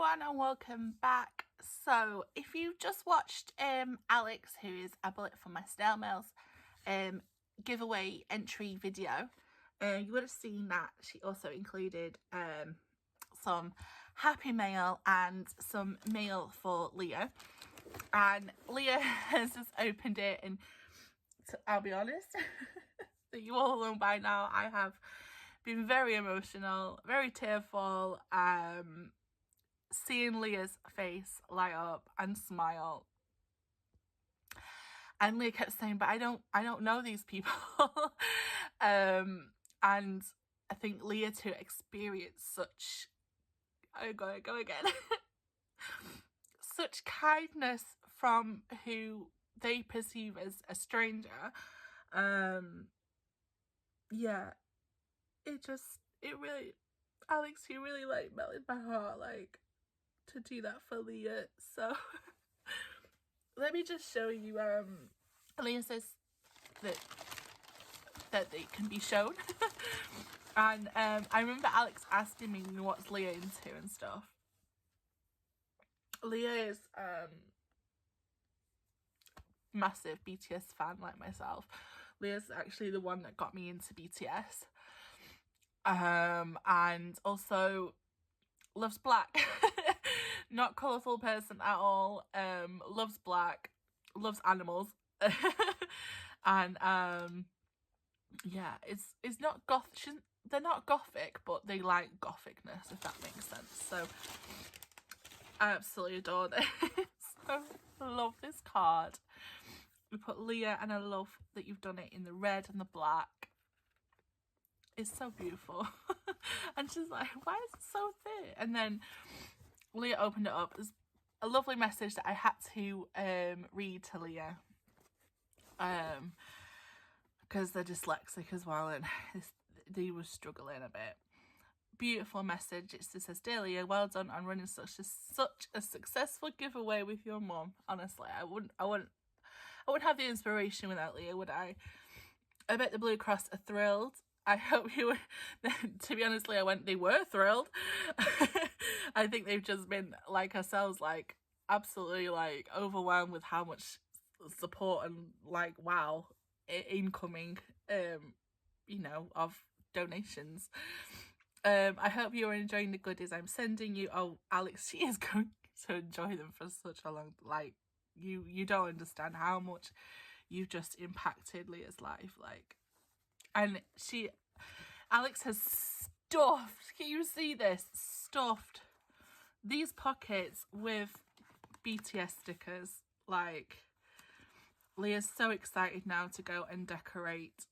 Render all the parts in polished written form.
everyone and welcome back. So if you just watched Alex, who is a bullet for my snail mails giveaway entry video, you would have seen that she also included some happy mail and some mail for Leah, and Leah has just opened it, and I'll be honest, that you all know by now, I have been very emotional, very tearful, seeing Leah's face light up and smile. And Leah kept saying, but I don't know these people. And I think Leah to experience such, go again, such kindness from who they perceive as a stranger, yeah, it really, Alex, you really like melted my heart, like, to do that for Leah. So let me just show you. Leah says that they can be shown. And I remember Alex asking me what's Leah into and stuff. Leah is massive BTS fan like myself. Leah's actually the one that got me into BTS, and also loves black. Not colourful person at all. Loves black, loves animals. And yeah, it's not goth. They're not gothic, but they like gothicness, if that makes sense. So I absolutely adore this. So I love this card. We put Leah, and I love that you've done it in the red and the black. It's so beautiful. And she's like, why is it so thick? And then Leah opened it up. There's a lovely message that I had to read to Leah, because they're dyslexic as well, and they were struggling a bit. Beautiful message. It just says, "Dear Leah, well done on running such a successful giveaway with your mum. Honestly, I wouldn't have the inspiration without Leah, would I? I bet the Blue Cross are thrilled. I hope you were." To be honest, Leah went, they were thrilled. I think they've just been like ourselves, like absolutely like overwhelmed with how much support and like wow incoming of donations. I hope you're enjoying the goodies I'm sending you. Oh, Alex, she is going to enjoy them for such a long, like, you don't understand how much you've just impacted Leah's life, like. And Alex has stuffed, can you see this? Stuffed these pockets with BTS stickers. Like, Leah's so excited now to go and decorate.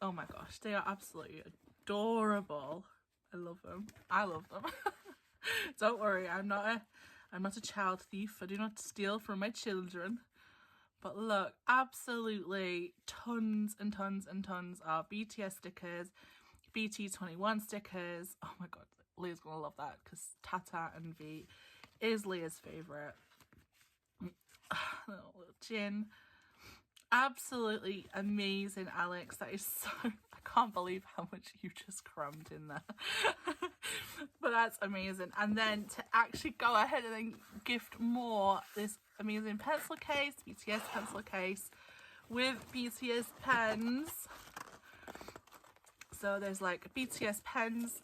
Oh my gosh, they are absolutely adorable. I love them. Don't worry, I'm not a child thief. I do not steal from my children. But look, absolutely tons and tons and tons of BTS stickers, BT21 stickers. Oh my god, Leah's gonna love that because Tata and V is Leah's favourite. Little gin. Absolutely amazing, Alex. That is so, I can't believe how much you just crammed in there. But that's amazing. And then to actually go ahead and then gift more, this amazing pencil case, BTS pencil case with BTS pens. So there's like BTS pens,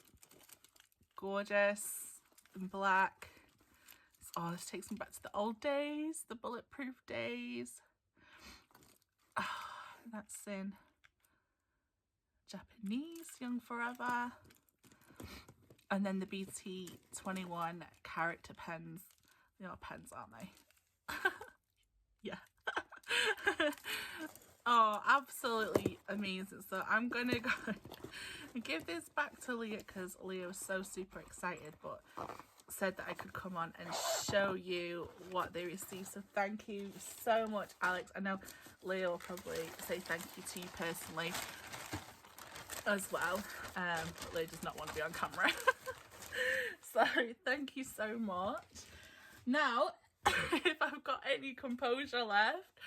gorgeous and black. Oh, this takes me back to the old days, the bulletproof days. Oh, that's in Japanese, Young Forever. And then the BT21 character pens. They are pens, aren't they? Yeah. Oh, absolutely amazing. So I'm going to go and give this back to Leah because Leah was so super excited, but said that I could come on and show you what they received. So thank you so much, Alex. I know Leah will probably say thank you to you personally as well, but Leah does not want to be on camera. So thank you so much. Now if I've got any composure left,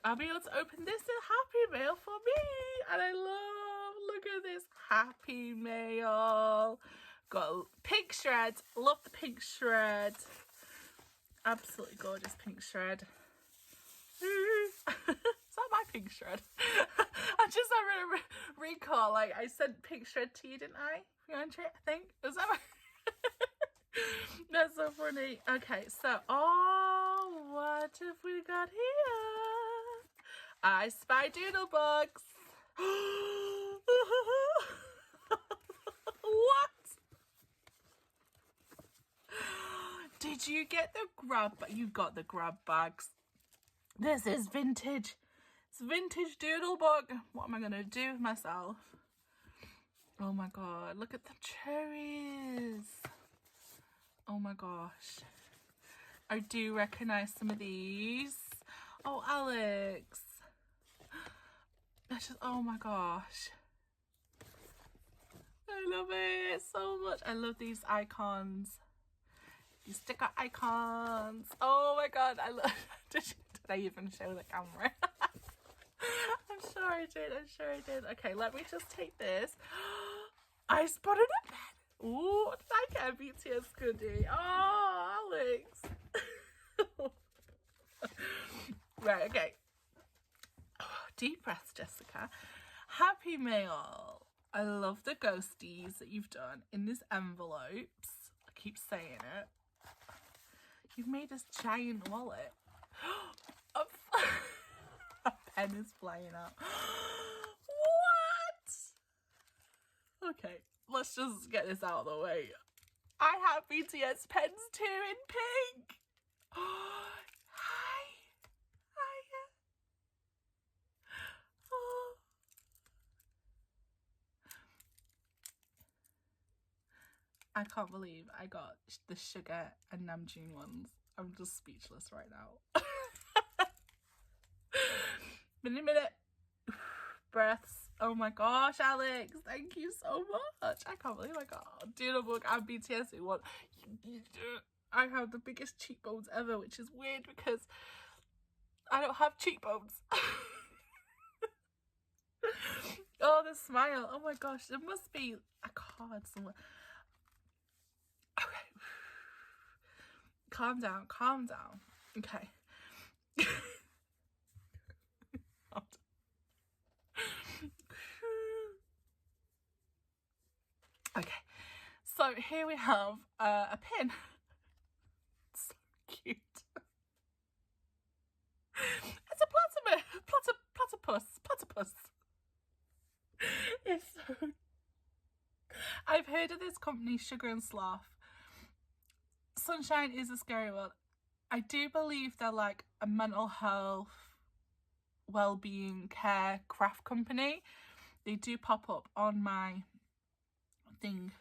I'll be able to open this happy mail for me. And I love, look at this happy mail Got a pink shred. Love the pink shred. Absolutely gorgeous pink shred. Is that my pink shred? I just having a recall. Like, I sent pink shred to you, didn't I? I think. Was that my... That's so funny. Okay, so, oh, what have we got here? I spy doodlebugs. What? Did you get the grab? You got the grab bags. This is vintage. It's vintage doodlebug. What am I gonna do with myself? Oh my god, look at the cherries. Oh my gosh. I do recognise some of these. Oh, Alex. That's just, oh my gosh. I love it so much. I love these icons. These sticker icons. Oh my god, I love... Did I even show the camera? I'm sure I did. I'm sure I did. Okay, let me just take this. I spotted a pen. Ooh, did I get a BTS goodie? Oh, Alex. Right, okay. Oh, deep breath, Jessica. Happy mail. I love the ghosties that you've done in these envelopes. I keep saying it. You've made this giant wallet. A pen is flying out. What? Okay, let's just get this out of the way. I have BTS pens too in pink. Hi. Hiya. Oh. I can't believe I got the sugar and Namjoon ones. I'm just speechless right now. Minute. Breaths. Oh my gosh, Alex. Thank you so much. I can't believe I got Doodlebug and BTS in one. I have the biggest cheekbones ever, which is weird because I don't have cheekbones. Oh, the smile. Oh my gosh. There must be a card somewhere. Okay. Calm down. Calm down. Okay. Okay. So here we have a pin. So cute. It's a platypus. It's so... I've heard of this company, Sugar and Sloth. Sunshine is a scary one. I do believe they're like a mental health, well-being, care, craft company. They do pop up on my thing.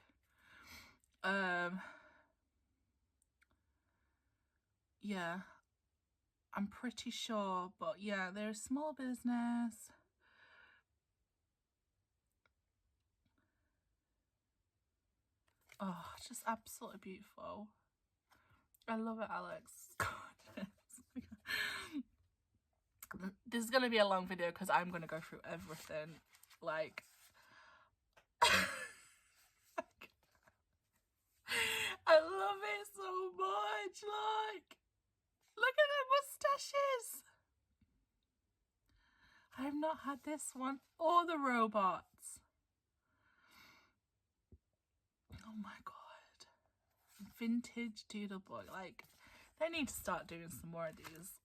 Yeah, I'm pretty sure, but yeah, they're a small business. Oh, just absolutely beautiful. I love it, Alex. This is gonna be a long video because I'm gonna go through everything. Like, I love it so much. Like, look at the mustaches. I have not had this one or the robots. Oh my god. Vintage Doodlebug. Like, they need to start doing some more of these.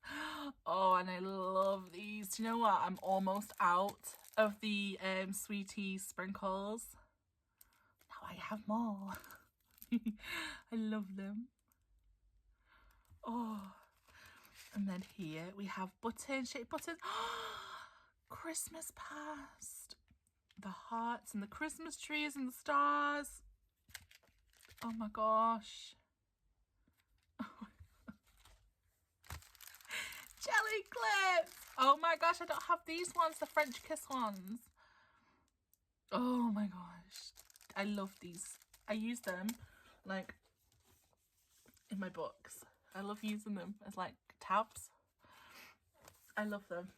Oh, and I love these. Do you know what? I'm almost out of the sweetie sprinkles. Now I have more. I love them. Oh. And then here we have shaped buttons. Christmas past. The hearts and the Christmas trees and the stars. Oh my gosh. Jelly clips. Oh my gosh, I don't have these ones, the French kiss ones. Oh my gosh. I love these. I use them like in my books. I love using them as like tabs. I love them.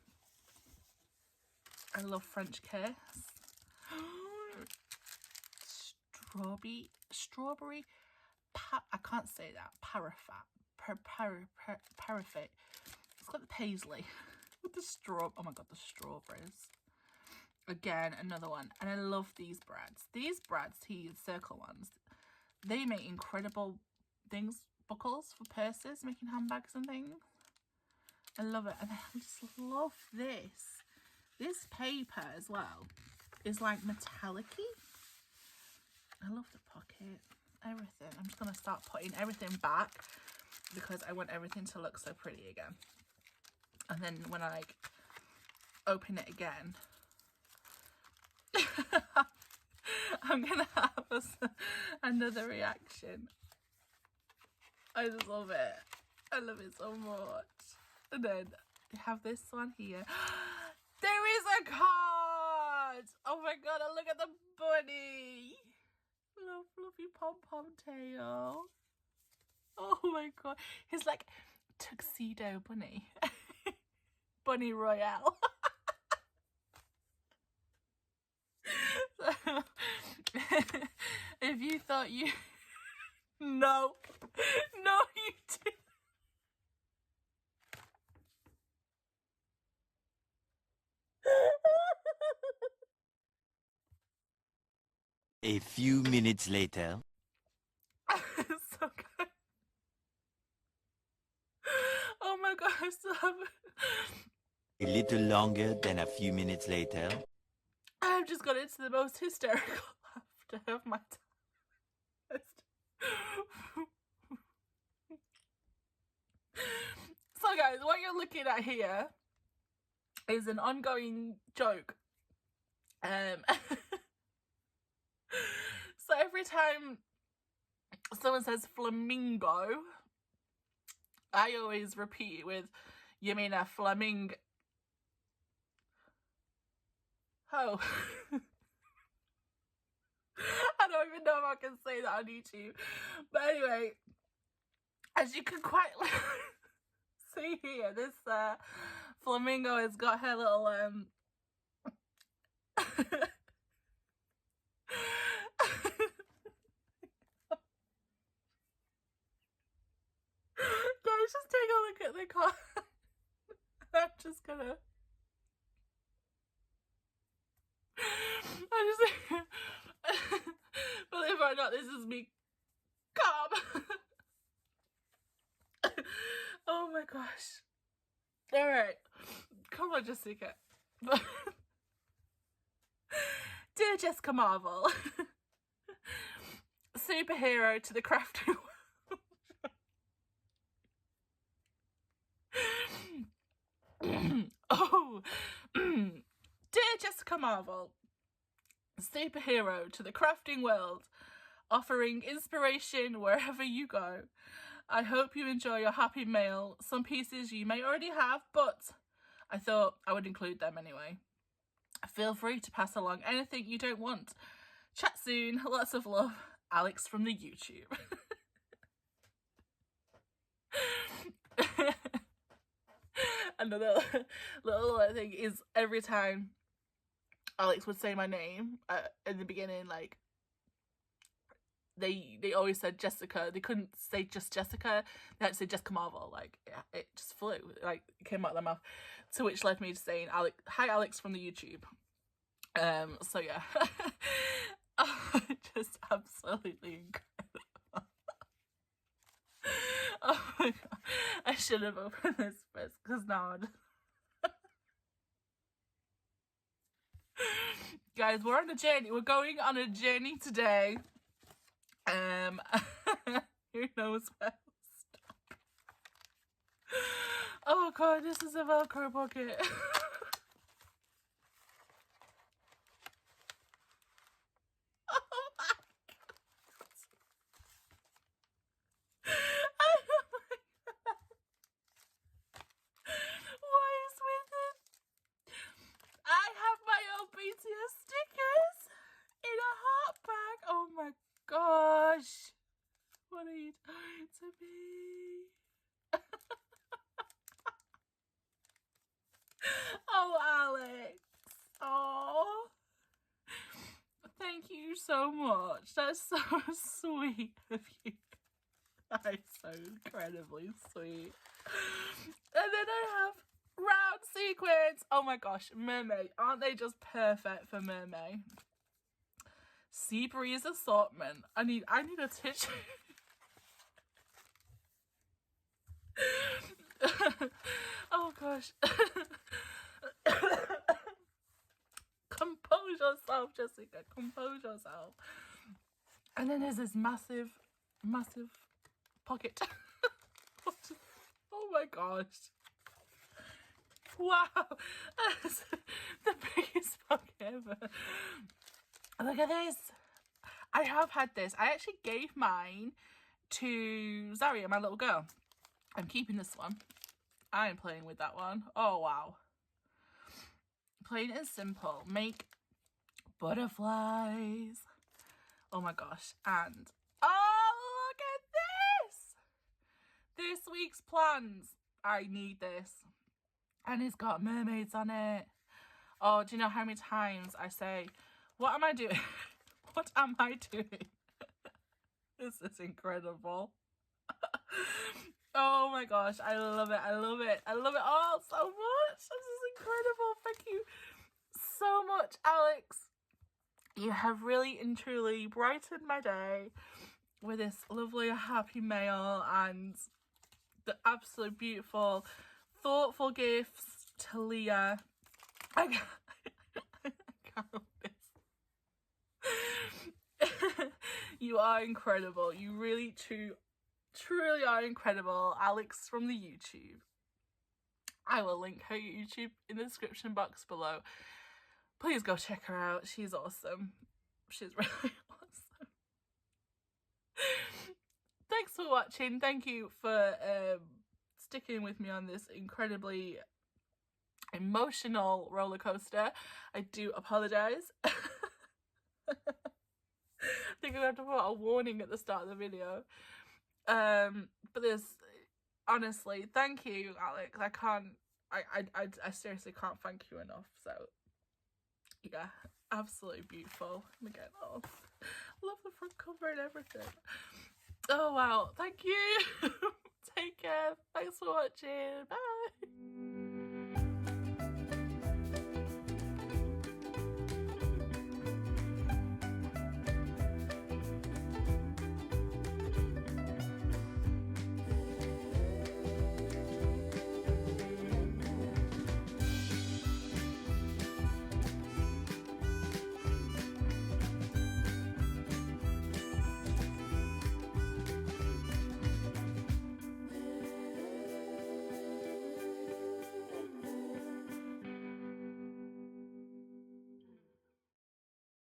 I love French kiss. strawberry, I can't say that, paraffin. It's got the paisley with the oh my god, the strawberries. Again, another one. And I love these brads. These brads, circle ones, they make incredible things, buckles for purses, making handbags and things. I love it. And I just love this. This paper as well is like metallic-y. I love the pocket, everything. I'm just going to start putting everything back because I want everything to look so pretty again. And then when I like open it again, I'm going to have another reaction. I just love it. I love it so much. And then we have this one here. There is a card! Oh my god, look at the bunny! Love fluffy pom-pom tail. Oh my god. He's like tuxedo bunny. Bunny Royale. So, if you thought you... No. No, you didn't. A few minutes later. So good. Oh my god, I still have it. A little longer than a few minutes later. I've just got into the most hysterical laughter of my time. So guys, what you're looking at here is an ongoing joke. So every time someone says flamingo, I always repeat it with, you mean a flamingo? Oh. I don't even know if I can say that on YouTube. But anyway, as you can quite see here, this flamingo has got her little guys, just take a look at the car. I'm just gonna believe it or not, this is me calm. Oh my gosh. Alright. Come on, Jessica. Dear Jessica Marvel, superhero to the crafting world. Oh. Dear Jessica Marvel, superhero to the crafting world, offering inspiration wherever you go. I hope you enjoy your happy mail. Some pieces you may already have, but I thought I would include them anyway. Feel free to pass along anything you don't want. Chat soon. Lots of love. Alex from the YouTube. Another little thing is every time Alex would say my name in the beginning, like, they always said Jessica. They couldn't say just Jessica. They had to say Jessica Marvel. Like, it just flew. Like, it came out of their mouth. To which led me to saying, hi Alex from the YouTube. So yeah. Oh, just absolutely incredible. Oh my god. I should have opened this first, because now guys, we're on a journey. We're going on a journey today. Who knows where we'll stop. Oh god, this is a Velcro pocket. Oh my god. What is with it? I have my own BTS stickers in a heart bag. Oh my gosh. What are you doing to me? you so much. That's so sweet of you. That is so incredibly sweet. And then I have round sequins. Oh my gosh, mermaid. Aren't they just perfect for mermaid? Sea breeze assortment. I need a tissue. Oh gosh. Compose yourself, Jessica. Compose yourself. And then there's this massive pocket. Oh my gosh. Wow. That's the biggest pocket ever. Look at this. I have had this. I actually gave mine to Zaria, my little girl. I'm keeping this one. I am playing with that one. Oh, wow. Plain and simple. Make butterflies. Oh my gosh. And, oh, look at this. This week's plans. I need this. And it's got mermaids on it. Oh, do you know how many times I say, what am I doing? What am I doing? This is incredible. Oh my gosh, I love it. I love it. I love it all so much. This is incredible. Thank you so much, Alex. You have really and truly brightened my day with this lovely happy mail and the absolute beautiful, thoughtful gifts to Leah. I can't help this. You are incredible. You really, truly are incredible. Alex from the YouTube. I will link her YouTube in the description box below. Please go check her out. She's awesome. She's really awesome. Thanks for watching. Thank you for sticking with me on this incredibly emotional roller coaster. I do apologize. I think I'm going to have to put a warning at the start of the video. But there's, honestly, thank you, Alex. I seriously can't thank you enough. So, yeah, absolutely beautiful. Again, oh, love the front cover and everything. Oh, wow. Thank you. Take care. Thanks for watching. Bye.